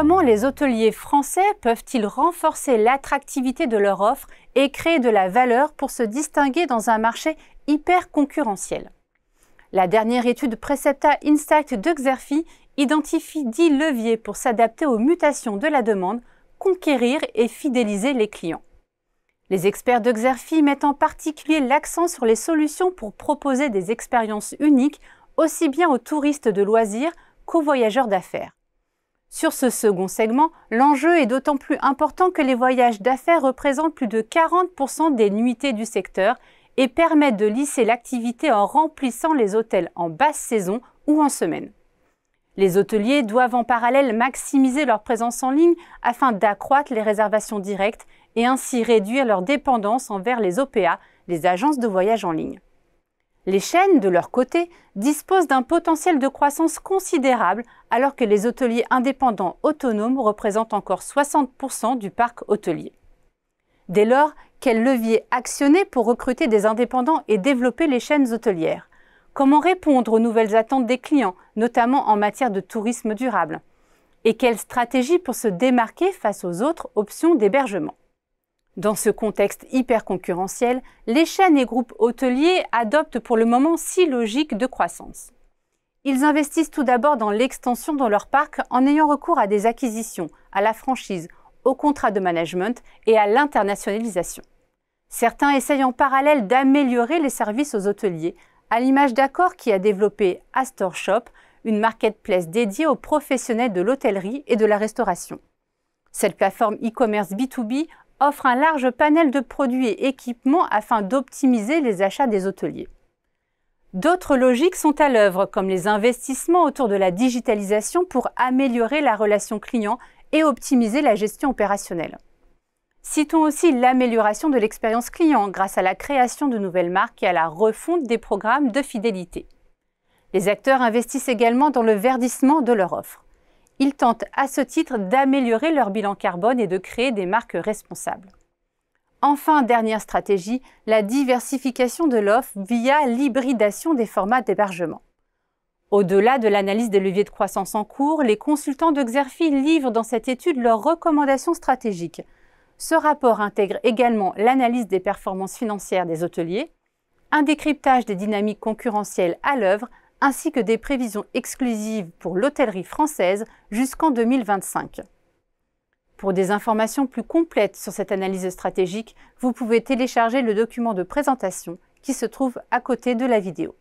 Comment les hôteliers français peuvent-ils renforcer l'attractivité de leur offre et créer de la valeur pour se distinguer dans un marché hyper concurrentiel? La dernière étude Precepta Insight de Xerfi identifie 10 leviers pour s'adapter aux mutations de la demande, conquérir et fidéliser les clients. Les experts de Xerfi mettent en particulier l'accent sur les solutions pour proposer des expériences uniques aussi bien aux touristes de loisirs qu'aux voyageurs d'affaires. Sur ce second segment, l'enjeu est d'autant plus important que les voyages d'affaires représentent plus de 40% des nuitées du secteur et permettent de lisser l'activité en remplissant les hôtels en basse saison ou en semaine. Les hôteliers doivent en parallèle maximiser leur présence en ligne afin d'accroître les réservations directes et ainsi réduire leur dépendance envers les OPA, les agences de voyage en ligne. Les chaînes, de leur côté, disposent d'un potentiel de croissance considérable alors que les hôteliers indépendants autonomes représentent encore 60% du parc hôtelier. Dès lors, quel levier actionner pour recruter des indépendants et développer les chaînes hôtelières? Comment répondre aux nouvelles attentes des clients, notamment en matière de tourisme durable? Et quelle stratégie pour se démarquer face aux autres options d'hébergement? Dans ce contexte hyper concurrentiel, les chaînes et groupes hôteliers adoptent pour le moment 6 logiques de croissance. Ils investissent tout d'abord dans l'extension de leur parc en ayant recours à des acquisitions, à la franchise, au contrat de management et à l'internationalisation. Certains essayent en parallèle d'améliorer les services aux hôteliers, à l'image d'Accor qui a développé Astor Shop, une marketplace dédiée aux professionnels de l'hôtellerie et de la restauration. Cette plateforme e-commerce B2B offre un large panel de produits et équipements afin d'optimiser les achats des hôteliers. D'autres logiques sont à l'œuvre, comme les investissements autour de la digitalisation pour améliorer la relation client et optimiser la gestion opérationnelle. Citons aussi l'amélioration de l'expérience client grâce à la création de nouvelles marques et à la refonte des programmes de fidélité. Les acteurs investissent également dans le verdissement de leur offre. Ils tentent à ce titre d'améliorer leur bilan carbone et de créer des marques responsables. Enfin, dernière stratégie, la diversification de l'offre via l'hybridation des formats d'hébergement. Au-delà de l'analyse des leviers de croissance en cours, les consultants de Xerfi livrent dans cette étude leurs recommandations stratégiques. Ce rapport intègre également l'analyse des performances financières des hôteliers, un décryptage des dynamiques concurrentielles à l'œuvre, ainsi que des prévisions exclusives pour l'hôtellerie française jusqu'en 2025. Pour des informations plus complètes sur cette analyse stratégique, vous pouvez télécharger le document de présentation qui se trouve à côté de la vidéo.